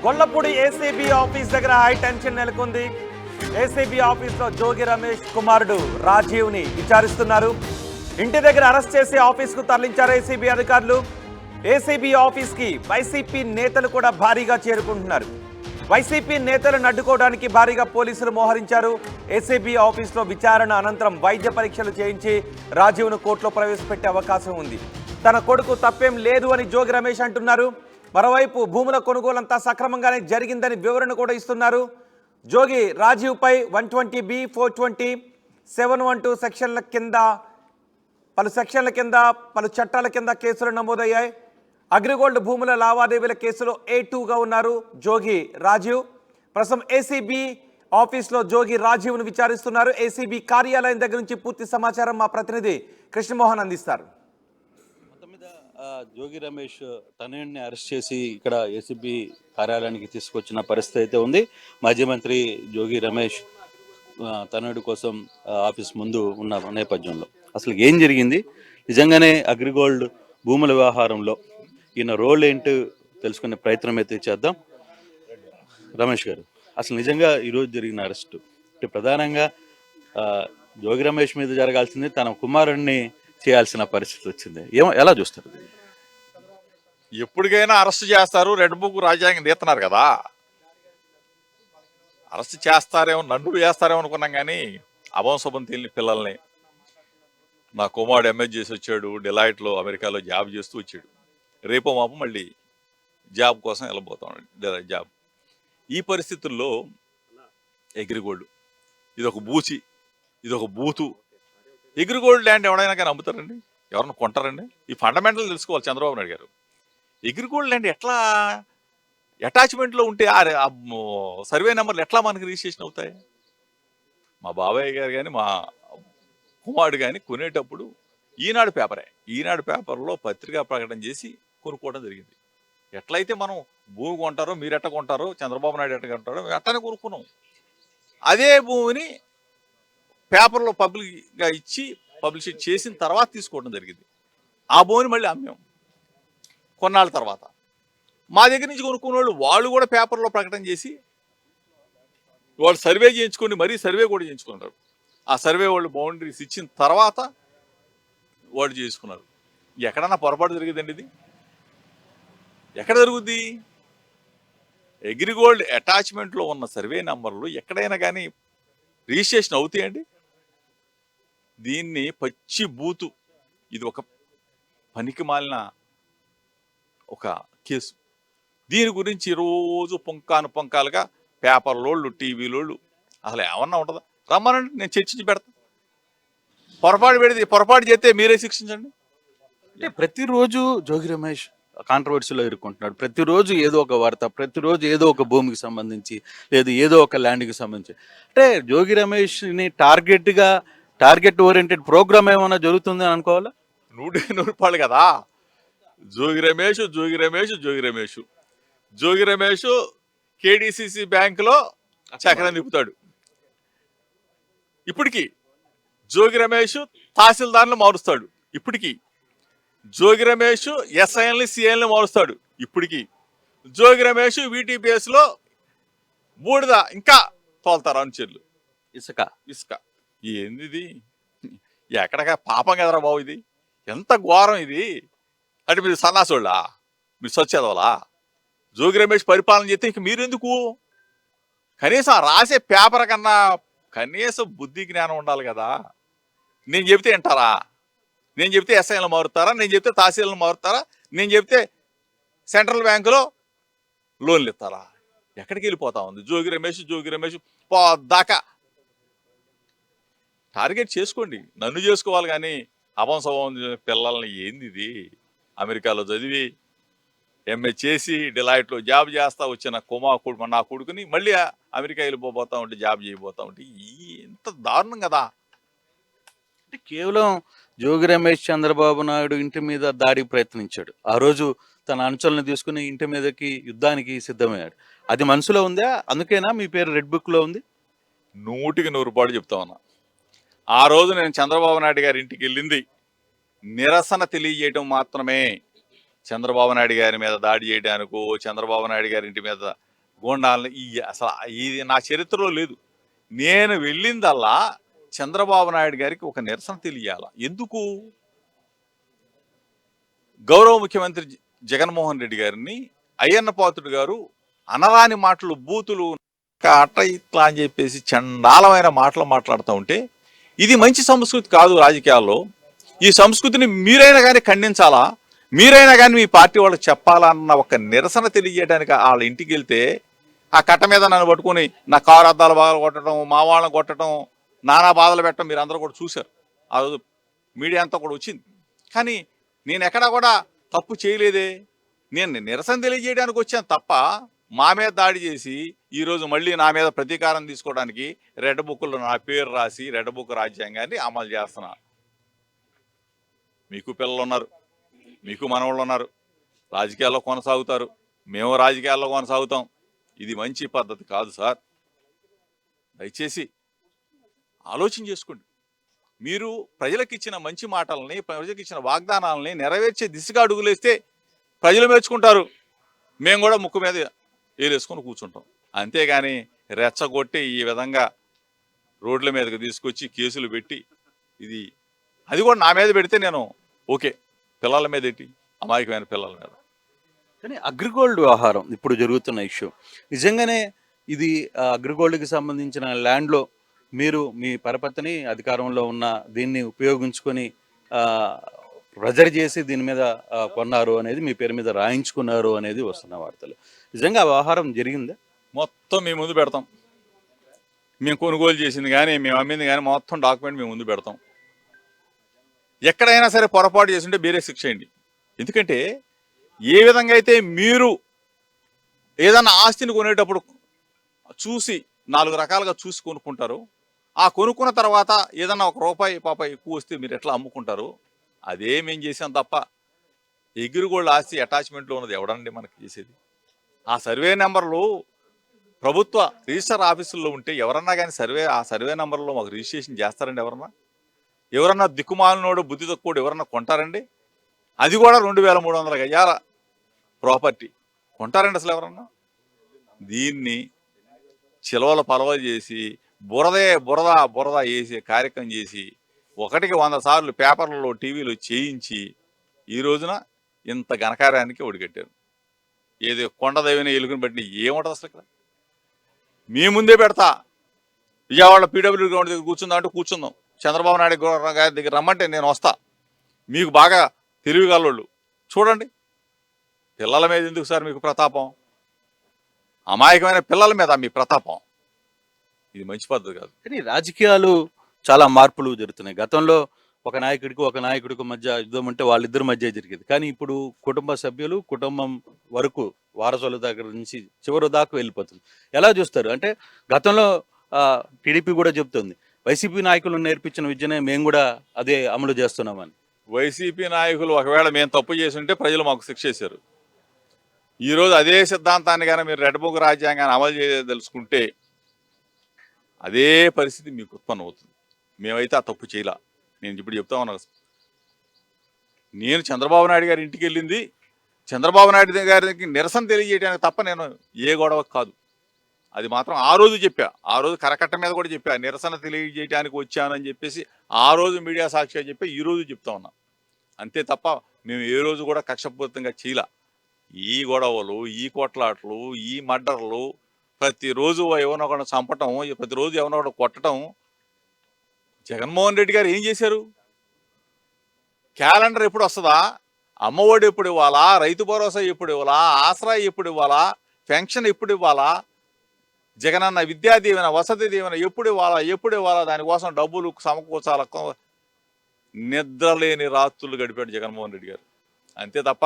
Gollapudi ACB office దగ్గర high tension నెలకొంది. ACB ఆఫీస్లో జోగి రమేష్ కుమారుడు రాజీవ్ని విచారిస్తున్నారు. ఇంటి దగ్గర అరెస్ట్ చేసి ఆఫీస్కు తరలించారు ఏసీబీ అధికారులు. ఏసీబీ ఆఫీస్కి వైసీపీ నేతలు కూడా భారీగా చేరుకుంటున్నారు. వైసీపీ నేతలను అడ్డుకోవడానికి భారీగా పోలీసులు మోహరించారు. ఏసీబీ ఆఫీస్లో విచారణ అనంతరం వైద్య పరీక్షలు చేయించి రాజీవ్ను కోర్టులో ప్రవేశపెట్టే అవకాశం ఉంది. తన కొడుకు తప్పేం లేదు అని జోగి రమేష్ అంటున్నారు. మరోవైపు భూముల కొనుగోలంతా సక్రమంగానే జరిగిందని వివరణ కూడా ఇస్తున్నారు. జోగి రాజీవ్పై 120B, 420, 712 సెక్షన్ల కింద పలు చట్టాల కింద కేసులు నమోదయ్యాయి. అగ్రిగోల్డ్ భూముల లావాదేవీల కేసులో A2గా ఉన్నారు జోగి రాజీవ్. ప్రస్తుతం ఏసీబీ ఆఫీస్లో జోగి రాజీవ్ను విచారిస్తున్నారు. ఏసీబీ కార్యాలయం దగ్గర నుంచి పూర్తి సమాచారం మా ప్రతినిధి కృష్ణమోహన్ అందిస్తారు. జోగి రమేష్ తనయుడిని అరెస్ట్ చేసి ఇక్కడ ఏసీబీ కార్యాలయానికి తీసుకొచ్చిన పరిస్థితి అయితే ఉంది. మాజీ మంత్రి జోగి రమేష్ తనయుడి కోసం ఆఫీస్ ముందు ఉన్న నేపథ్యంలో అసలు ఏం జరిగింది, నిజంగానే అగ్రిగోల్డ్ భూముల వ్యవహారంలో ఈయన రోల్ ఏంటో తెలుసుకునే ప్రయత్నం అయితే చేద్దాం. రమేష్ గారు, అసలు నిజంగా ఈరోజు జరిగిన అరెస్టు అంటే ప్రధానంగా జోగి రమేష్ మీద జరగాల్సింది తన కుమారుడిని చేయాల్సిన పరిస్థితి వచ్చింది. ఎలా చూస్తారు? ఎప్పటికైనా అరెస్ట్ చేస్తారు, రెడ్ బుక్ రాజ్యాంగం తీస్తున్నారు కదా, అరెస్ట్ చేస్తారేమో, నన్ను చేస్తారేమో అనుకున్నాం. కానీ అభంశుభం తెలియని పిల్లల్ని నా కుమారుడు ఎంఎస్ చేసి వచ్చాడు, డిలైట్లో అమెరికాలో జాబ్ చేస్తూ వచ్చాడు. రేపో మాపు మళ్ళీ జాబ్ కోసం వెళ్ళబోతాడు జాబ్. ఈ పరిస్థితుల్లో అగ్రిగోల్డ్ ఇదొక బూచి, ఇదొక బూతు. అగ్రిగోల్డ్ ల్యాండ్ ఎవడైనా కానీ అమ్ముతారండి? ఎవరైనా కొంటారండి? ఈ ఫండమెంటల్ తెలుసుకోవాలి చంద్రబాబు నాయుడు గారు. అగ్రిగోల్డ్ ల్యాండ్ ఎట్లా అటాచ్మెంట్లో ఉంటే సర్వే నెంబర్లు ఎట్లా మనకి రిజిస్ట్రేషన్ అవుతాయి? మా బాబాయ్ గారు కానీ మా కుమారుడు కానీ కొనేటప్పుడు ఈనాడు పేపర్లో పత్రికా ప్రకటన చేసి కొనుక్కోవడం జరిగింది. ఎట్లయితే మనం భూమి కొంటారో, మీరు ఎట్ట కొంటారో, చంద్రబాబు నాయుడు ఎట్ట కొంటారో అట్టనే కొనుక్కున్నాం. అదే భూమిని పేపర్లో పబ్లిక్గా ఇచ్చి పబ్లిష్ చేసిన తర్వాత తీసుకోవడం జరిగింది. ఆ భూమిని మళ్ళీ అమ్మాం కొన్నాళ్ళ తర్వాత. మా దగ్గర నుంచి కొనుక్కున్న వాళ్ళు కూడా పేపర్లో ప్రకటన చేసి వాళ్ళు సర్వే చేయించుకొని మరీ సర్వే కూడా చేయించుకున్నారు. ఆ సర్వే వాళ్ళు బౌండరీస్ ఇచ్చిన తర్వాత వాళ్ళు చేసుకున్నారు. ఎక్కడన్నా పొరపాటు జరిగేదండి? ఇది ఎక్కడ జరుగుద్ది? అగ్రిగోల్డ్ అటాచ్మెంట్లో ఉన్న సర్వే నెంబర్లు ఎక్కడైనా కానీ రిజిస్ట్రేషన్ అవుతాయండి? దీన్ని పచ్చి బూతు, ఇది ఒక పనికి మాలిన ఒక కేసు. దీని గురించి రోజు పొంకాలుగా పేపర్లోళ్ళు, టీవీలోళ్ళు అసలు ఏమన్నా ఉంటుందా? రమ్మనండి, నేను చర్చించి పెడతా. పొరపాటు చేస్తే మీరే శిక్షించండి. అంటే ప్రతిరోజు జోగి రమేష్ కాంట్రవర్సీలో ఎదుర్కొంటున్నాడు. ప్రతిరోజు ఏదో ఒక వార్త, ప్రతిరోజు ఏదో ఒక భూమికి సంబంధించి, లేదు ఏదో ఒక ల్యాండ్కి సంబంధించి. అంటే జోగి రమేష్ని టార్గెట్ ఓరియంటెడ్ ప్రోగ్రామ్ ఏమైనా జరుగుతుందని అనుకోవాలా? 100 రూపాయలు కదా. జోగి రమేష్ కేడిసిసి బ్యాంకులో చక్రం తిప్పుతాడు. ఇప్పటికి జోగి రమేష్ తహసీల్దార్లు మారుస్తాడు. ఇప్పటికి జోగి రమేష్ ఎస్ఐఎల్ని, సిఐల్ని మారుస్తాడు. ఇప్పటికి జోగి రమేష్ VTPSలో బూడిద ఇంకా తోలుతారు అనుచరులు. ఇసుక ఏంది? ఎక్కడగా పాపం కదరా బాబు, ఇది ఎంత ఘోరం ఇది. అంటే మీరు సన్నాసోళ్ళా? మీరు స్వచ్ఛదవలా? జోగి రమేష్ పరిపాలన చేస్తే ఇంక మీరెందుకు? కనీసం రాసే పేపర్ కన్నా కనీసం బుద్ధి జ్ఞానం ఉండాలి కదా. నేను చెబితే వింటారా? నేను చెప్తే ఎస్ఐలను మారుతారా? నేను చెప్తే తహసీలను మారుతారా? నేను చెప్తే సెంట్రల్ బ్యాంకులో లోన్లు ఇస్తారా? ఎక్కడికి వెళ్ళిపోతా ఉంది జోగి రమేష్ పోదాకా. టార్గెట్ చేసుకోండి, నన్ను చేసుకోవాలి కానీ అభంశవం పిల్లల్ని ఏంది ఇది? అమెరికాలో చదివి ఎంఏ చేసి డిలైట్లో జాబ్ చేస్తా వచ్చిన నా కొడుకుని మళ్ళీ అమెరికా వెళ్ళిపోతా ఉంటే, జాబ్ చేయబోతా ఉంటే ఎంత దారుణం కదా. అంటే కేవలం జోగి రమేష్ చంద్రబాబు నాయుడు ఇంటి మీద దాడికి ప్రయత్నించాడు. ఆ రోజు తన అనుచరులను తీసుకుని ఇంటి మీదకి యుద్ధానికి సిద్ధమయ్యాడు. అది మనసులో ఉందా? అందుకేనా మీ పేరు రెడ్ బుక్లో ఉంది? 100కి 100 రూపాయలు చెప్తా ఉన్నా. ఆ రోజు నేను చంద్రబాబు నాయుడు గారి ఇంటికి వెళ్ళింది నిరసన తెలియజేయడం మాత్రమే. చంద్రబాబు నాయుడు గారి మీద దాడి చేయడానికో, చంద్రబాబు నాయుడు గారి ఇంటి మీద గూండాలని అసలు ఇది నా చరిత్రలో లేదు. నేను వెళ్ళిందల్లా చంద్రబాబు నాయుడు గారికి ఒక నిరసన తెలియాల. ఎందుకు? గౌరవ ముఖ్యమంత్రి జగన్మోహన్ రెడ్డి గారిని అయ్యన్న పాత్రుడు గారు అనరాని మాటలు, బూతులు, అట్ట ఇట్లా అని చెప్పేసి చండాలమైన మాటలు మాట్లాడుతూ ఉంటే, ఇది మంచి సంస్కృతి కాదు రాజకీయాల్లో. ఈ సంస్కృతిని మీరైనా కానీ ఖండించాలా, మీరైనా కానీ మీ పార్టీ వాళ్ళకి చెప్పాలన్న ఒక నిరసన తెలియజేయడానికి వాళ్ళ ఇంటికి వెళ్తే, ఆ కట్ట మీద నన్ను పట్టుకొని నా కారు అద్దాలు బాగా కొట్టడం, మా వాళ్ళని కొట్టడం, నానా బాధలు పెట్టడం మీరు అందరూ కూడా చూశారు. ఆ రోజు మీడియా అంతా కూడా వచ్చింది. కానీ నేను ఎక్కడా కూడా తప్పు చేయలేదే. నేను నిరసన తెలియజేయడానికి వచ్చాను తప్ప మా మీద దాడి చేసి ఈరోజు మళ్ళీ నా మీద ప్రతీకారం తీసుకోవడానికి రెడ్ బుక్లో నా పేరు రాసి రెడ్ బుక్ రాజ్యాంగాన్ని అమలు చేస్తున్నా. మీకు పిల్లలు ఉన్నారు, మీకు మనవాళ్ళు ఉన్నారు, రాజకీయాల్లో కొనసాగుతారు, మేము రాజకీయాల్లో కొనసాగుతాం. ఇది మంచి పద్ధతి కాదు సార్. దయచేసి ఆలోచన చేసుకోండి. మీరు ప్రజలకు ఇచ్చిన మంచి మాటలని, ప్రజలకు ఇచ్చిన వాగ్దానాలని నెరవేర్చే దిశగా అడుగులేస్తే ప్రజలు మెచ్చుకుంటారు, మేము కూడా ముక్కు మీద ఏలేసుకొని కూర్చుంటాం. అంతేగాని రెచ్చగొట్టి ఈ విధంగా రోడ్ల మీదకి తీసుకొచ్చి కేసులు పెట్టి, ఇది అది కూడా నా మీద పెడితే నేను ఓకే, పిల్లల మీద ఏంటి, అమాయకమైన పిల్లల మీద. కానీ అగ్రిగోల్డ్ వ్యవహారం ఇప్పుడు జరుగుతున్న ఇష్యూ నిజంగానే ఇది అగ్రిగోల్డ్కి సంబంధించిన ల్యాండ్లో మీరు మీ పరపతిని అధికారంలో ఉన్న దీన్ని ఉపయోగించుకొని ప్రెజర్ చేసి దీని మీద కొన్నారు అనేది, మీ పేరు మీద రాయించుకున్నారు అనేది వస్తున్న వార్తలు. నిజంగా ఆ వ్యవహారం జరిగిందా? మొత్తం మేము ముందు పెడతాం. మేము కొనుగోలు చేసింది కానీ, మేము అమ్మింది కానీ మొత్తం డాక్యుమెంట్ మేము ముందు పెడతాం. ఎక్కడైనా సరే పొరపాటు చేస్తుంటే వేరే శిక్ష చేయండి. ఎందుకంటే ఏ విధంగా అయితే మీరు ఏదన్నా ఆస్తిని కొనేటప్పుడు చూసి 4 రకాలుగా చూసి కొనుక్కుంటారు, ఆ కొనుక్కున్న తర్వాత ఏదన్నా ₹1 పాప ఎక్కువ వస్తే మీరు ఎట్లా అమ్ముకుంటారు, అదే మేము చేసాం తప్ప ఎగ్రిగోల్డ్ ఆస్తి అటాచ్మెంట్లో ఉన్నది ఎవడండి మనకి చేసేది? ఆ సర్వే నెంబర్లు ప్రభుత్వ రిజిస్టర్ ఆఫీసుల్లో ఉంటే ఎవరన్నా కానీ ఆ సర్వే నెంబర్లో మాకు రిజిస్ట్రేషన్ చేస్తారండి? ఎవరన్నా దిక్కుమాలినోడు, బుద్ధి తక్కువడు ఎవరన్నా కొంటారండి? అది కూడా 2300 గజాల ప్రాపర్టీ కొంటారండి అసలు ఎవరన్నా? దీన్ని చిలవల పలవ చేసి బురద వేసి కార్యక్రమం చేసి 1కి 100 సార్లు పేపర్లలో, టీవీలో చేయించి ఈ రోజున ఇంత ఘనకార్యానికి ఒడిగట్టారు. ఏది కొండదైవని ఎలుగుని బట్టి ఏముంటుంది అసలు ఇక్కడ? మీ ముందే పెడతా. విజయవాడ పీడబ్ల్యూ గ్రౌండ్ దగ్గర కూర్చుందాం అంటే కూర్చుందాం. చంద్రబాబు నాయుడు గారి దగ్గర రమ్మంటే నేను వస్తా. మీకు బాగా తెలివిగలవాళ్ళు చూడండి. పిల్లల మీద ఎందుకు సార్ మీకు ప్రతాపం? అమాయకమైన పిల్లల మీద మీ ప్రతాపం. ఇది మంచి పద్ధతి కాదు. కానీ రాజకీయాలు చాలా మార్పులు జరుగుతున్నాయి. గతంలో ఒక నాయకుడికి మధ్య యుద్ధం ఉంటే వాళ్ళిద్దరి మధ్య జరిగేది. కానీ ఇప్పుడు కుటుంబ సభ్యులు, కుటుంబం వరకు వారసుల దగ్గర నుంచి చివరి దాకా వెళ్ళిపోతుంది. ఎలా చూస్తారు? అంటే గతంలో టీడీపీ కూడా చెప్తుంది, వైసీపీ నాయకులు నేర్పించిన విద్యనే మేము కూడా అదే అమలు చేస్తున్నామని. వైసీపీ నాయకులు ఒకవేళ మేము తప్పు చేసి ఉంటే ప్రజలు మాకు శిక్ష చేశారు. ఈరోజు అదే సిద్ధాంతాన్ని కానీ మీరు రెడ్ బుక్ రాజ్యాంగాన్ని అమలు చేయదలుచుకుంటే అదే పరిస్థితి మీకు ఉత్పన్నం అవుతుంది. మేమైతే ఆ తప్పు చేయలా. నేను ఇప్పుడు చెప్తా ఉన్నా, నేను చంద్రబాబు నాయుడు గారి ఇంటికి వెళ్ళింది చంద్రబాబు నాయుడు గారికి నిరసన తెలియజేయడానికి తప్ప నేను ఏ గొడవ కాదు. అది మాత్రం ఆ రోజు చెప్పా. ఆ రోజు కరకట్ట మీద కూడా చెప్పా, నిరసన తెలియజేయడానికి వచ్చానని చెప్పేసి ఆ రోజు మీడియా సాక్షిగా చెప్పి ఈ రోజు చెప్తా ఉన్నా. అంతే తప్ప మేము ఏ రోజు కూడా కక్షపూరితంగా చేయలా. ఈ గొడవలు, ఈ కొట్లాటలు, ఈ మర్డర్లు, ప్రతిరోజు ఎవరినో ఒకటి చంపటం, ప్రతిరోజు ఎవరినో ఒకటి కొట్టడం. జగన్మోహన్ రెడ్డి గారు ఏం చేశారు? క్యాలెండర్ ఎప్పుడు వస్తుందా, అమ్మఒడి ఎప్పుడు ఇవ్వాలా, రైతు భరోసా ఎప్పుడు ఇవ్వాలా, ఆసరా ఎప్పుడు ఇవ్వాలా, పెన్షన్ ఎప్పుడు ఇవ్వాలా, జగనన్న విద్యా దీవెన, వసతి దీవెన ఎప్పుడు ఇవ్వాలా, దానికోసం డబ్బులు సమకూర్చాల. నిద్రలేని రాత్రులు గడిపాడు జగన్మోహన్ రెడ్డి గారు. అంతే తప్ప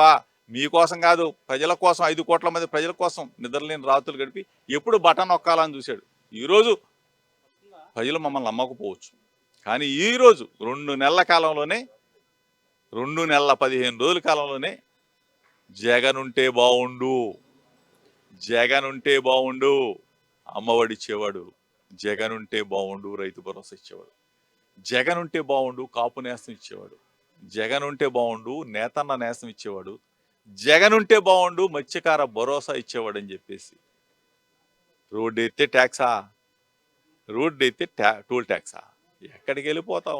మీకోసం కాదు, ప్రజల కోసం, 5 కోట్ల మంది ప్రజల కోసం నిద్రలేని రాత్రులు గడిపి ఎప్పుడు బటన్ నొక్కాలని చూశాడు. ఈరోజు ప్రజలు మమ్మల్ని నమ్మకపోవచ్చు, కానీ ఈరోజు 2 నెలల కాలంలోనే, 2 నెలల 15 రోజుల కాలంలోనే జగన్ ఉంటే బాగుండు, అమ్మఒడి ఇచ్చేవాడు, జగన్ ఉంటే బాగుండు, రైతు భరోసా ఇచ్చేవాడు, జగన్ ఉంటే బాగుండు, కాపు నేస్తం ఇచ్చేవాడు, జగన్ ఉంటే బాగుండు, నేతన్న నేస్తం ఇచ్చేవాడు, జగన్ ఉంటే బాగుండు, మత్స్యకార భరోసా ఇచ్చేవాడు అని చెప్పేసి రోడ్డు ఎత్తే ట్యాక్సా, రోడ్డు ఎత్తే టోల్ ట్యాక్సా? ఎక్కడికి వెళ్ళిపోతా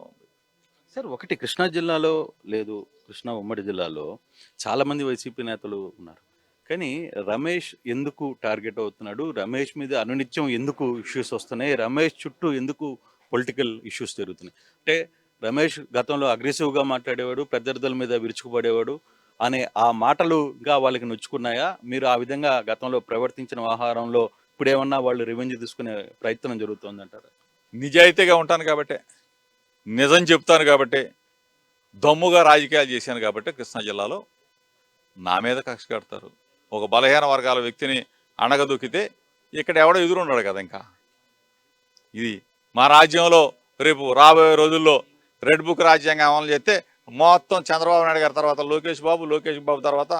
ఉంది. సార్ ఒకటి కృష్ణా జిల్లాలో లేదు, కృష్ణా ఉమ్మడి జిల్లాలో చాలామంది వైసీపీ నేతలు ఉన్నారు. కానీ రమేష్ ఎందుకు టార్గెట్ అవుతున్నాడు? రమేష్ మీద అనునిత్యం ఎందుకు ఇష్యూస్ వస్తున్నాయి? రమేష్ చుట్టూ ఎందుకు పొలిటికల్ ఇష్యూస్ జరుగుతున్నాయి? అంటే రమేష్ గతంలో అగ్రెసివ్గా మాట్లాడేవాడు, ప్రత్యర్థుల మీద విరుచుకుపడేవాడు అనే ఆ మాటలుగా వాళ్ళకి నొచ్చుకున్నాయా? మీరు ఆ విధంగా గతంలో ప్రవర్తించిన వ్యవహారంలో ఇప్పుడేమన్నా వాళ్ళు రివెంజ్ తీసుకునే ప్రయత్నం జరుగుతుందంటారా? నిజాయితీగా ఉంటాను కాబట్టే, నిజం చెప్తాను కాబట్టే, దమ్ముగా రాజకీయాలు చేశాను కాబట్టి కృష్ణా జిల్లాలో నా మీద కక్ష కడతారు. ఒక బలహీన వర్గాల వ్యక్తిని అణగదొక్కితే ఇక్కడ ఎవడో ఎదురున్నాడు కదా. ఇంకా ఇది మా రాజ్యంలో రేపు రాబోయే రోజుల్లో రెడ్ బుక్ రాజ్యాంగం అమలు చేస్తే మొత్తం చంద్రబాబు నాయుడు గారి తర్వాత లోకేష్ బాబు తర్వాత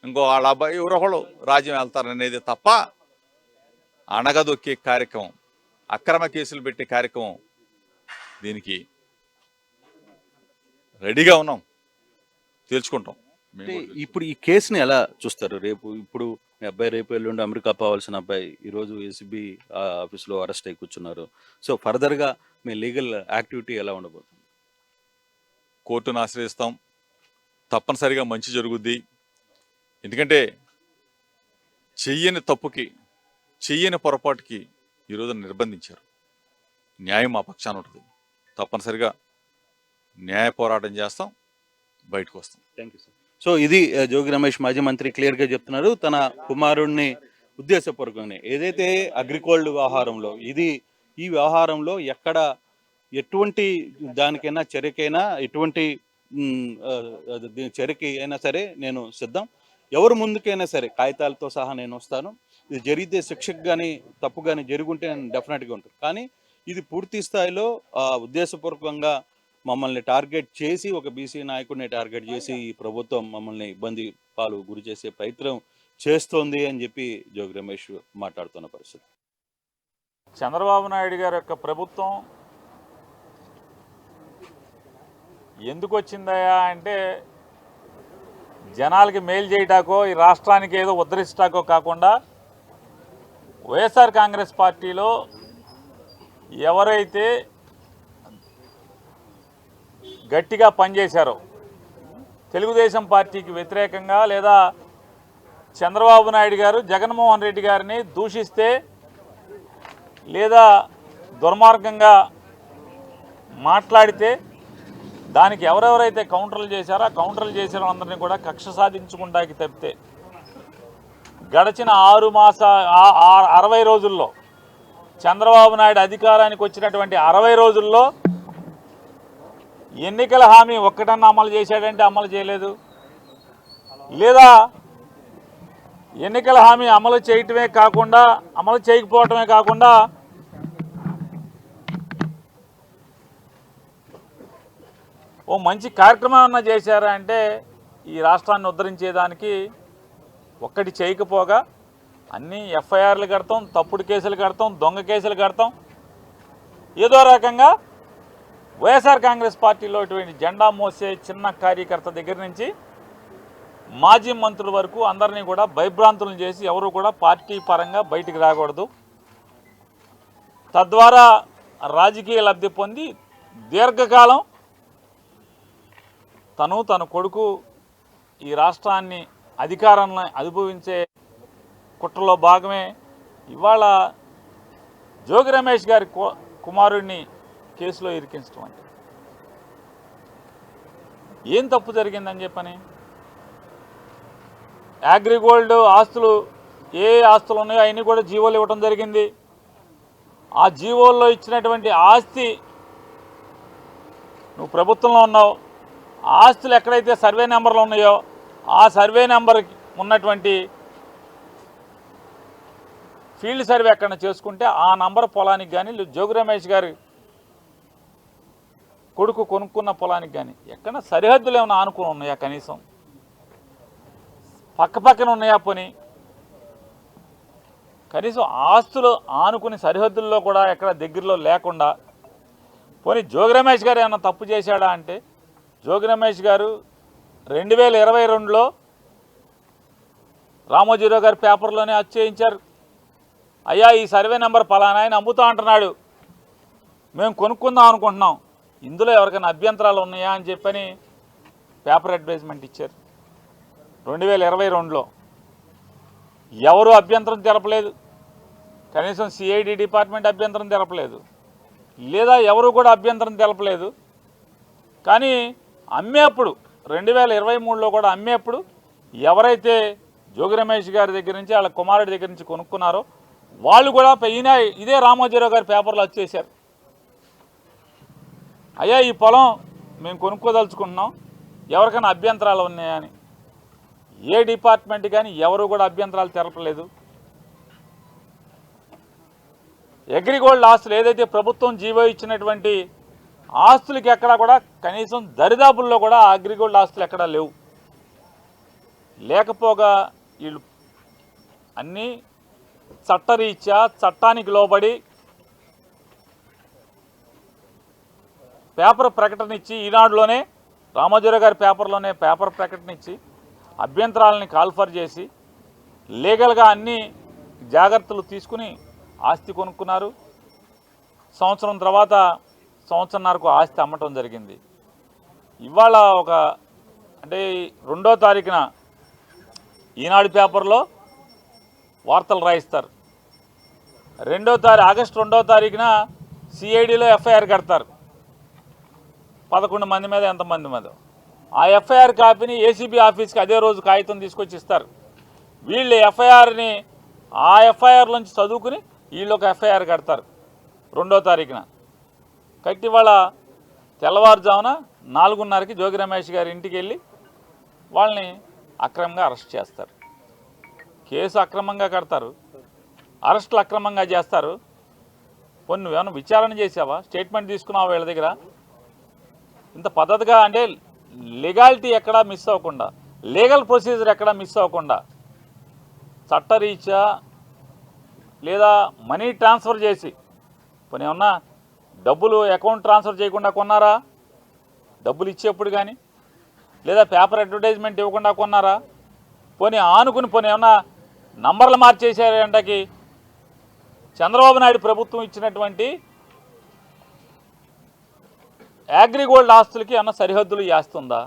ఇంకో వాళ్ళ అబ్బాయి ఎవరొకళ్ళు రాజ్యం వెళ్తారనేది తప్ప అణగదొక్కే కార్యక్రమం, అక్రమ కేసులు పెట్టే కార్యక్రమం, దీనికి రెడీగా ఉన్నాం, తేల్చుకుంటాం. అంటే ఇప్పుడు ఈ కేసుని ఎలా చూస్తారు? ఇప్పుడు మీ అబ్బాయి రేపు ఎల్లుండి అమెరికా పోవాల్సిన అబ్బాయి ఈరోజు ఏసీబీ ఆఫీస్లో అరెస్ట్ అయి కూర్చున్నారు. సో ఫర్దర్గా మీ లీగల్ యాక్టివిటీ ఎలా ఉండబోతుంది? కోర్టును ఆశ్రయిస్తాం, తప్పనిసరిగా మంచి జరుగుద్ది. ఎందుకంటే చెయ్యని తప్పుకి, చెయ్యని పొరపాటుకి ఈరోజు నిర్బంధించారు. న్యాయం మా పక్షాన ఉంటుంది. తప్పనిసరిగా న్యాయ పోరాటం చేస్తాం, బయటకు వస్తాం. Thank you sir. సో ఇది జోగి రమేష్ మాజీ మంత్రి క్లియర్గా చెప్తున్నారు. తన కుమారుడిని ఉద్దేశపూర్వకంగా ఏదైతే అగ్రికోల్డ్ వ్యవహారంలో ఈ వ్యవహారంలో ఎక్కడ ఎటువంటి దానికైనా చర్యకైనా ఎటువంటి చర్యకి అయినా సరే నేను సిద్ధం. ఎవరు ముందుకైనా సరే కాగితాలతో సహా నేను వస్తాను. ఇది జరిగితే శిక్షకు కానీ తప్పు కానీ జరుగుంటే నేను డెఫినెట్గా ఉంటాను. కానీ ఇది పూర్తి స్థాయిలో ఉద్దేశపూర్వకంగా మమ్మల్ని టార్గెట్ చేసి, ఒక బీసీ నాయకుడిని టార్గెట్ చేసి ఈ ప్రభుత్వం మమ్మల్ని ఇబ్బంది పాలు గురి చేసే ప్రయత్నం చేస్తోంది అని చెప్పి జోగి రమేష్ మాట్లాడుతున్న పరిస్థితి. చంద్రబాబు నాయుడు గారి యొక్క ప్రభుత్వం ఎందుకు వచ్చిందయా అంటే జనాలకి మేలు చేయటాకో, ఈ రాష్ట్రానికి ఏదో ఉద్ధరించటాకో కాకుండా వైఎస్ఆర్ కాంగ్రెస్ పార్టీలో ఎవరైతే గట్టిగా పనిచేశారో, తెలుగుదేశం పార్టీకి వ్యతిరేకంగా లేదా చంద్రబాబు నాయుడు గారు జగన్మోహన్ రెడ్డి గారిని దూషిస్తే లేదా దుర్మార్గంగా మాట్లాడితే దానికి ఎవరెవరైతే కౌంటర్లు చేశారో ఆ కౌంటర్లు చేసిన వాళ్ళందరినీ కూడా కక్ష సాధించుకుంటాకి తప్పితే గడిచిన 60 రోజుల్లో చంద్రబాబు నాయుడు అధికారానికి వచ్చినటువంటి 60 రోజుల్లో ఎన్నికల హామీ ఒక్కటన్నా అమలు చేశాడంటే అమలు చేయలేదు, లేదా ఎన్నికల హామీ అమలు చేయకపోవటమే కాకుండా ఓ మంచి కార్యక్రమం అన్నా చేశారా అంటే ఈ రాష్ట్రాన్ని ఉద్ధరించేదానికి ఒక్కటి చేయకపోగా అన్నీ ఎఫ్ఐఆర్లు కడతాం, తప్పుడు కేసులు కడతాం, దొంగ కేసులు కడతాం. ఏదో రకంగా వైఎస్ఆర్ కాంగ్రెస్ పార్టీలో ఇటువంటి జెండా మోసే చిన్న కార్యకర్త దగ్గర నుంచి మాజీ మంత్రుల వరకు అందరినీ కూడా భయభ్రాంతులను చేసి ఎవరు కూడా పార్టీ పరంగా బయటికి రాకూడదు, తద్వారా రాజకీయ లబ్ధి పొంది దీర్ఘకాలం తన కొడుకు ఈ రాష్ట్రాన్ని అధికారాన్ని అనుభవించే కుట్రలో భాగమే ఇవాళ జోగి రమేష్ గారి కుమారుడిని కేసులో ఇరికించడం. అంటే ఏం తప్పు జరిగిందని చెప్పని అగ్రిగోల్డ్ ఆస్తులు ఏ ఆస్తులు ఉన్నాయో అవన్నీ కూడా జీవోలు ఇవ్వడం జరిగింది. ఆ జీవోల్లో ఇచ్చినటువంటి ఆస్తి నువ్వు ప్రభుత్వంలో ఉన్నావు, ఆస్తులు ఎక్కడైతే సర్వే నెంబర్లు ఉన్నాయో ఆ సర్వే నెంబర్ ఉన్నటువంటి ఫీల్డ్ సర్వే ఎక్కడ చేసుకుంటే ఆ నంబర్ పొలానికి కానీ జోగి రమేష్ గారి కొడుకు కొనుక్కున్న పొలానికి కానీ ఎక్కడ సరిహద్దులు ఏమైనా ఆనుకుని ఉన్నాయా, కనీసం పక్కన ఉన్నాయా, పోనీ కనీసం ఆస్తులు ఆనుకుని సరిహద్దుల్లో కూడా ఎక్కడ దగ్గరలో లేకుండా పోనీ జోగి రమేష్ గారు ఏమైనా తప్పు చేశాడా అంటే జోగి రమేష్ గారు 2022లో రామోజీరావు గారి పేపర్లోనే చేయించారు. అయ్యా ఈ సర్వే నెంబర్ పలానా ఆయన అమ్ముతా అంటున్నాడు, మేము కొనుక్కుందాం అనుకుంటున్నాం, ఇందులో ఎవరికైనా అభ్యంతరాలు ఉన్నాయా అని చెప్పని పేపర్ అడ్వర్టైజ్మెంట్ ఇచ్చారు 2022లో. ఎవరు అభ్యంతరం తెలపలేదు, కనీసం సిఐడి డిపార్ట్మెంట్ అభ్యంతరం తెలపలేదు, లేదా ఎవరు కూడా అభ్యంతరం తెలపలేదు. కానీ అమ్మేప్పుడు 2023లో కూడా అమ్మేప్పుడు ఎవరైతే జోగి రమేష్ గారి దగ్గర నుంచి వాళ్ళ కుమారుడి దగ్గర నుంచి కొనుక్కున్నారో వాళ్ళు కూడా ఈయన ఇదే రామోజీరావు గారి పేపర్లో వచ్చేసారు, అయ్యా ఈ పొలం మేము కొనుక్కోదలుచుకుంటున్నాం, ఎవరికైనా అభ్యంతరాలు ఉన్నాయని. ఏ డిపార్ట్మెంట్ కానీ ఎవరు కూడా అభ్యంతరాలు తెలపలేదు. అగ్రిగోల్డ్ ఆస్తులు ఏదైతే ప్రభుత్వం జీవో ఇచ్చినటువంటి ఆస్తులకి ఎక్కడా కూడా కనీసం దరిదాపుల్లో కూడా అగ్రిగోల్డ్ ఆస్తులు ఎక్కడా లేవు. లేకపోగా వీళ్ళు అన్నీ చట్టరీత్యా చట్టానికి లోబడి పేపర్ ప్రకటన ఇచ్చి, ఈనాడులోనే రామోజీరావు గారి పేపర్లోనే పేపర్ ప్రకటన ఇచ్చి అభ్యంతరాలని కాల్ఫర్ చేసి లీగల్గా అన్ని జాగ్రత్తలు తీసుకుని ఆస్తి కొనుక్కున్నారు. సంవత్సరం తర్వాత సంవత్సరంన్నరకు ఆస్తి అమ్మటం జరిగింది. ఇవాళ అంటే 2వ తారీఖున ఈనాడు పేపర్లో వార్తలు రాయిస్తారు, ఆగస్టు 2వ తారీఖున సిఐడిలో ఎఫ్ఐఆర్ కడతారు 11 మంది మీద ఎంతమంది మీద. ఆ ఎఫ్ఐఆర్ కాపీని ఏసీబీ ఆఫీస్కి అదే రోజు కాగితం తీసుకొచ్చి ఇస్తారు. వీళ్ళు ఆ ఎఫ్ఐఆర్ నుంచి చదువుకుని వీళ్ళు ఒక ఎఫ్ఐఆర్ కడతారు 2వ తారీఖున. కట్టి వాళ్ళ తెల్లవారుజామున 4:30కి జోగి రమేష్ గారి ఇంటికి వెళ్ళి వాళ్ళని అక్రమంగా అరెస్ట్ చేస్తారు. కేసు అక్రమంగా కడతారు, అరెస్టులు అక్రమంగా చేస్తారు. పోనీ నువ్వేమన్నా విచారణ చేసావా, స్టేట్మెంట్ తీసుకున్నావా వీళ్ళ దగ్గర? ఇంత పద్ధతిగా అంటే లీగాలిటీ ఎక్కడా మిస్ అవ్వకుండా, లీగల్ ప్రొసీజర్ ఎక్కడా మిస్ అవ్వకుండా చట్టరీత్యా లేదా మనీ ట్రాన్స్ఫర్ చేసి, పోనీ ఏమన్నా డబ్బులు అకౌంట్ ట్రాన్స్ఫర్ చేయకుండా కొన్నారా? డబ్బులు ఇచ్చేప్పుడు కానీ లేదా పేపర్ అడ్వర్టైజ్మెంట్ ఇవ్వకుండా కొన్నారా? పోనీ ఏమన్నా నంబర్లు మార్చేసారంటకి చంద్రబాబు నాయుడు ప్రభుత్వం ఇచ్చినటువంటి అగ్రిగోల్డ్ ఆస్తులకి ఏమన్నా సరిహద్దులు చేస్తుందా?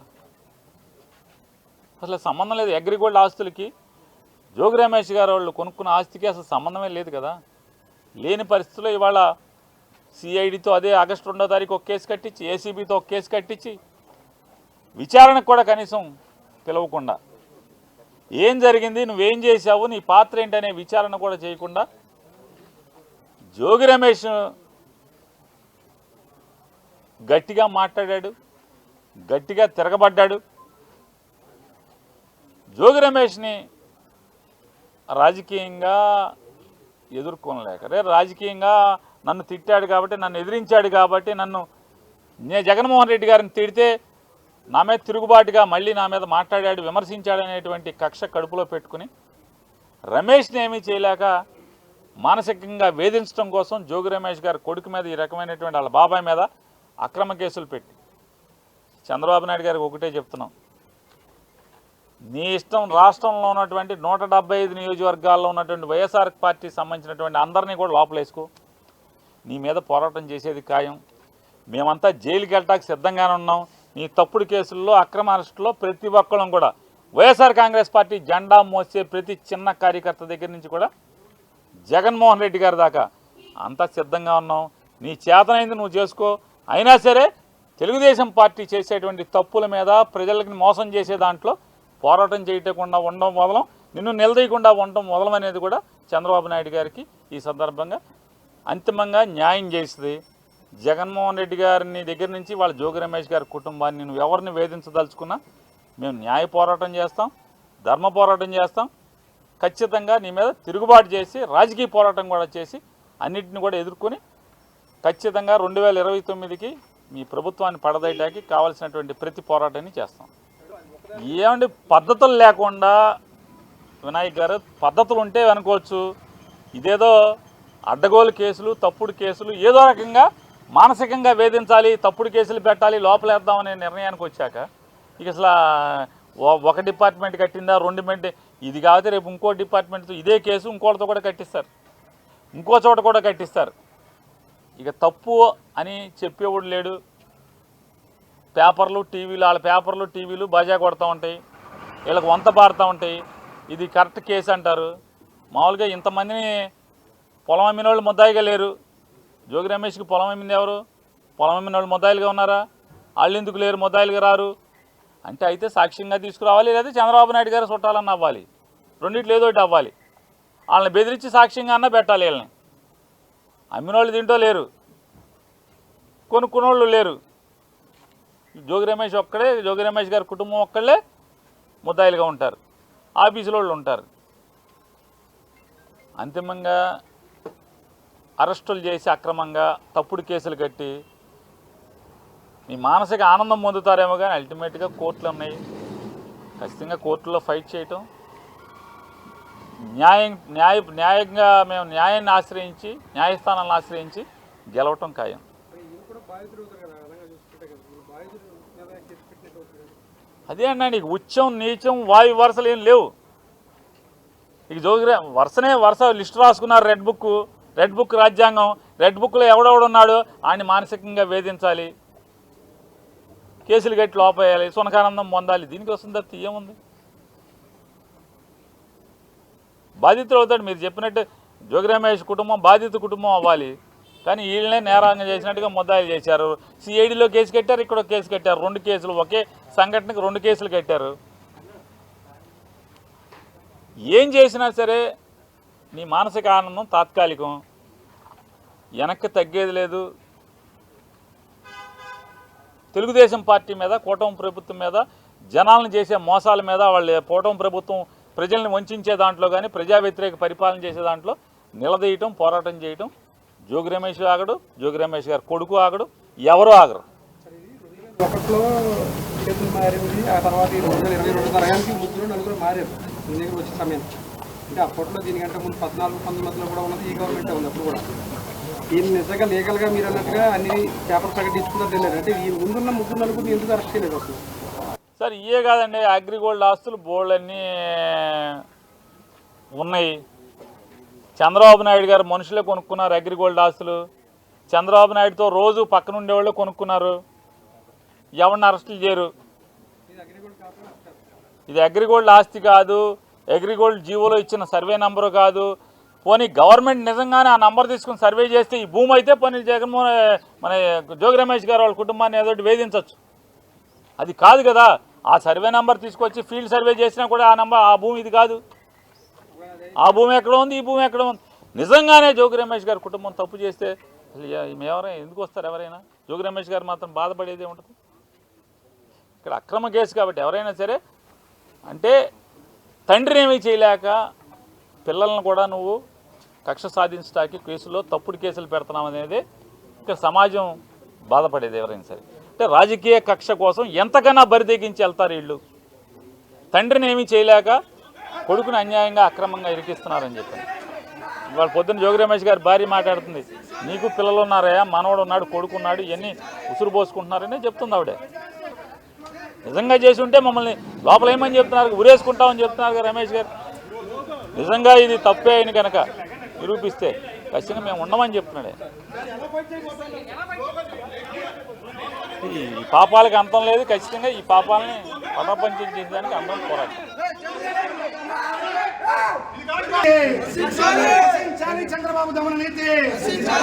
అసలు సంబంధం లేదు. అగ్రిగోల్డ్ ఆస్తులకి జోగి రమేష్ గారు వాళ్ళు కొనుక్కున్న ఆస్తికి అసలు సంబంధమే లేదు కదా. లేని పరిస్థితుల్లో ఇవాళ సిఐడితో అదే ఆగస్టు 2వ తారీఖు ఒక కేసు కట్టించి, ఏసీబీతో ఒక కేసు కట్టించి విచారణకు కూడా కనీసం పిలవకుండా, ఏం జరిగింది, నువ్వేం చేశావు, నీ పాత్ర ఏంటనే విచారణ కూడా చేయకుండా జోగి రమేష్ గట్టిగా మాట్లాడాడు, గట్టిగా తిరగబడ్డాడు. జోగి రమేష్ని రాజకీయంగా ఎదుర్కొనలేక, రాజకీయంగా నన్ను తిట్టాడు కాబట్టి, నన్ను ఎదిరించాడు కాబట్టి, నేను జగన్మోహన్ రెడ్డి గారిని తిడితే నా మీద తిరుగుబాటుగా మళ్ళీ నా మీద మాట్లాడాడు, విమర్శించాడనేటువంటి కక్ష కడుపులో పెట్టుకుని రమేష్ని ఏమీ చేయలేక మానసికంగా వేధించడం కోసం జోగి రమేష్ గారి కొడుకు మీద ఈ రకమైనటువంటి వాళ్ళ బాబాయ్ మీద అక్రమ కేసులు పెట్టి, చంద్రబాబు నాయుడు గారికి ఒకటే చెప్తున్నాం, నీ ఇష్టం రాష్ట్రంలో ఉన్నటువంటి 175 నియోజకవర్గాల్లో ఉన్నటువంటి వైఎస్ఆర్ పార్టీకి సంబంధించినటువంటి అందరినీ కూడా లోపలేసుకో, నీ మీద పోరాటం చేసేది ఖాయం. మేమంతా జైలుకి వెళ్ళటానికి సిద్ధంగానే ఉన్నాం. నీ తప్పుడు కేసుల్లో, అక్రమ అరెస్టులో ప్రతి ఒక్కళ్ళం కూడా వైఎస్ఆర్ కాంగ్రెస్ పార్టీ జెండా మోసే ప్రతి చిన్న కార్యకర్త దగ్గర నుంచి కూడా జగన్మోహన్ రెడ్డి గారి దాకా అంతా సిద్ధంగా ఉన్నాం. నీ చేతనైంది నువ్వు చేసుకో. అయినా సరే తెలుగుదేశం పార్టీ చేసేటువంటి తప్పుల మీద, ప్రజలకి మోసం చేసే దాంట్లో పోరాటం చేయకుండా ఉండడం మొదలం, నిన్ను నిలదీయకుండా ఉండడం మొదలం అనేది కూడా చంద్రబాబు నాయుడు గారికి ఈ సందర్భంగా అంతిమంగా న్యాయం చేస్తుంది. జగన్మోహన్ రెడ్డి గారిని దగ్గర నుంచి వాళ్ళ జోగి రమేష్ గారి కుటుంబాన్ని నువ్వు ఎవరిని వేధించదలుచుకున్నా మేము న్యాయ పోరాటం చేస్తాం, ధర్మ పోరాటం చేస్తాం. ఖచ్చితంగా నీ మీద తిరుగుబాటు చేసి రాజకీయ పోరాటం కూడా చేసి అన్నింటిని కూడా ఎదుర్కొని ఖచ్చితంగా 2029కి మీ ప్రభుత్వాన్ని పడదయటానికి కావాల్సినటువంటి ప్రతి పోరాటాన్ని చేస్తాం. ఏమండి పద్ధతులు లేకుండా, వినాయక్ గారు పద్ధతులు ఉంటే అనుకోవచ్చు, ఇదేదో అడ్డగోలు కేసులు, తప్పుడు కేసులు, ఏదో రకంగా మానసికంగా వేధించాలి, తప్పుడు కేసులు పెట్టాలి, లోపలేద్దామనే నిర్ణయానికి వచ్చాక ఇక అసలు ఒక డిపార్ట్మెంట్ కట్టిందా, 2 ఇది కాకపోతే రేపు ఇంకో డిపార్ట్మెంట్తో ఇదే కేసు ఇంకోటితో కూడా కట్టిస్తారు. ఇంకో చోట కూడా కట్టిస్తారు. ఇక తప్పు అని చెప్పేవాడు లేడు. పేపర్లు టీవీలు, వాళ్ళ పేపర్లు టీవీలు బాజా కొడతా ఉంటాయి, వీళ్ళకి వంత పారుతూ ఉంటాయి. ఇది కరెక్ట్ కేసు అంటారు. మామూలుగా ఇంతమందిని పొలం అమ్మిన వాళ్ళు ముద్దాయిగా లేరు. జోగి రమేష్కి పొలం అమ్మింది ఎవరు? పొలం అమ్మిన వాళ్ళు ముద్దాయిలుగా ఉన్నారా? వాళ్ళు ఎందుకు లేరు, ముద్దాయిలుగా రారు అంటే అయితే సాక్ష్యంగా తీసుకురావాలి, లేదా చంద్రబాబు నాయుడు గారు చుట్టాలన్న అవ్వాలి. రెండిట్లో ఏదో ఒకటి అవ్వాలి. వాళ్ళని బెదిరించి సాక్ష్యంగా అన్నా పెట్టాలి. వీళ్ళని అమ్మిన వాళ్ళు దీంట్లో లేరు, కొనుక్కున్నోళ్ళు లేరు. జోగి రమేష్ ఒక్కడే, జోగి రమేష్ గారి కుటుంబం ఒక్కళ్ళే ముద్దాయిలుగా ఉంటారు, ఆఫీసులో వాళ్ళు ఉంటారు. అంతిమంగా అరెస్టులు చేసి అక్రమంగా తప్పుడు కేసులు కట్టి మీ మానసిక ఆనందం పొందుతారేమో, కానీ అల్టిమేట్గా కోర్టులు ఉన్నాయి. ఖచ్చితంగా కోర్టులో ఫైట్ చేయటం, న్యాయంగా మేము న్యాయాన్ని ఆశ్రయించి, న్యాయస్థానాలను ఆశ్రయించి గెలవటం ఖాయం. అదే అన్నా, నీకు ఉచ్చం నీచం వాయు వరుసలు ఏం లేవు. ఇక జోగి వరుస లిస్టు రాసుకున్నారు. రెడ్ బుక్ రాజ్యాంగం. రెడ్ బుక్లో ఎవడెవడున్నాడో ఆయన్ని మానసికంగా వేధించాలి, కేసులు కట్టి లోపేయాలి, సునకానందం పొందాలి. దీనికి వస్తుంది తప్ప ఏముంది? బాధితులు అవుతాడు. మీరు చెప్పినట్టు జోగి రమేష్ కుటుంబం బాధిత కుటుంబం అవ్వాలి, కానీ వీళ్ళనే నేరాంగం చేసినట్టుగా ముద్దాయిలు చేశారు. సిఐడిలో కేసు కట్టారు, ఇక్కడ కేసు కట్టారు. 2 కేసులు, ఒకే సంఘటనకు 2 కేసులు కట్టారు. ఏం చేసినా సరే నీ మానసిక ఆనందం తాత్కాలికం, వెనక్కి తగ్గేది లేదు. తెలుగుదేశం పార్టీ మీద, కూటమి ప్రభుత్వం మీద, జనాలను చేసే మోసాల మీద, వాళ్ళ కూటమి ప్రభుత్వం ప్రజల్ని వంచే దాంట్లో కానీ, ప్రజా వ్యతిరేక పరిపాలన చేసే దాంట్లో నిలదీయటం, పోరాటం చేయటం జోగి రమేష్ ఆగడు, జోగి రమేష్ గారు కొడుకు ఆగడు, ఎవరు ఆగరు. ఒకట్లో చేతులు మారింది, ఆ తర్వాత 2022 తరగానికి 3-4 మారారు మీ దగ్గర వచ్చే సమయం. అంటే అప్పట్లో దీనికంటే ముందు 14-19 మధ్యలో కూడా ఉన్నది ఈ గవర్నమెంటే ఉంది. అప్పుడు కూడా దీన్ని నిజంగా లీగల్గా మీరు అన్నట్టుగా అన్ని పేపర్ ప్రకటించుకున్నది తెలియదు. అంటే ఈ ముందున్న 3-4 ఎందుకు అరెస్ట్ చేయలేదు అసలు? సార్ ఇవే కాదండి, అగ్రిగోల్డ్ ఆస్తులు బోల్డన్నీ ఉన్నాయి. చంద్రబాబు నాయుడు గారు మనుషులే కొనుక్కున్నారు అగ్రిగోల్డ్ ఆస్తులు. చంద్రబాబు నాయుడుతో రోజు పక్కన ఉండేవాళ్ళు కొనుక్కున్నారు. ఎవరిని అరెస్టులు చేయరు. ఇది అగ్రిగోల్డ్ ఆస్తి కాదు, అగ్రిగోల్డ్ జీవోలో ఇచ్చిన సర్వే నంబరు కాదు. పోనీ గవర్నమెంట్ నిజంగానే ఆ నంబర్ తీసుకుని సర్వే చేస్తే ఈ భూమి అయితే పోనీ జగన్మోహన్ మన జోగి రమేష్ గారు వాళ్ళ కుటుంబాన్ని ఏదోటి వేధించవచ్చు. అది కాదు కదా. ఆ సర్వే నెంబర్ తీసుకొచ్చి ఫీల్డ్ సర్వే చేసినా కూడా ఆ భూమి ఇది కాదు. ఆ భూమి ఎక్కడ ఉంది, ఈ భూమి ఎక్కడ ఉంది. నిజంగానే జోగి రమేష్ గారి కుటుంబం తప్పు చేస్తే ఎవరైనా ఎందుకు వస్తారు? ఎవరైనా జోగి రమేష్ గారు మాత్రం బాధపడేదే ఉంటుంది. ఇక్కడ అక్రమ కేసు కాబట్టి ఎవరైనా సరే, అంటే తండ్రిని ఏమీ చేయలేక పిల్లలను కూడా నువ్వు కక్ష సాధించడానికి కేసులో తప్పుడు కేసులు పెడుతున్నాం అనేది ఇక్కడ సమాజం బాధపడేది ఎవరైనా సరే. అంటే రాజకీయ కక్ష కోసం ఎంతకన్నా బరితెగించి వెళ్తారు వీళ్ళు. తండ్రిని ఏమీ చేయలేక కొడుకుని అన్యాయంగా అక్రమంగా ఇరికిస్తున్నారని చెప్పాను. ఇవాళ పొద్దున్న జోగి రమేష్ గారి భార్య మాట్లాడుతుంది, నీకు పిల్లలు ఉన్నారయ్యా, మనవడు ఉన్నాడు, కొడుకు ఉన్నాడు, ఇవన్నీ ఉసురు పోసుకుంటున్నారని చెప్తుంది ఆవిడ. నిజంగా చేసి ఉంటే మమ్మల్ని లోపల ఏమని చెప్తున్నారు, ఉరేసుకుంటామని చెప్తున్నారు కదా రమేష్ గారు. నిజంగా ఇది తప్పే అయిన కనుక నిరూపిస్తే ఖచ్చితంగా మేము ఉండమని చెప్తున్నాడే. ఈ పాపాలకు అంతం లేదు. ఖచ్చితంగా ఈ పాపాలని పటాపంచం చేసేదానికి అందరం పోరాటం. చంద్రబాబు దమన నీతి ఎలా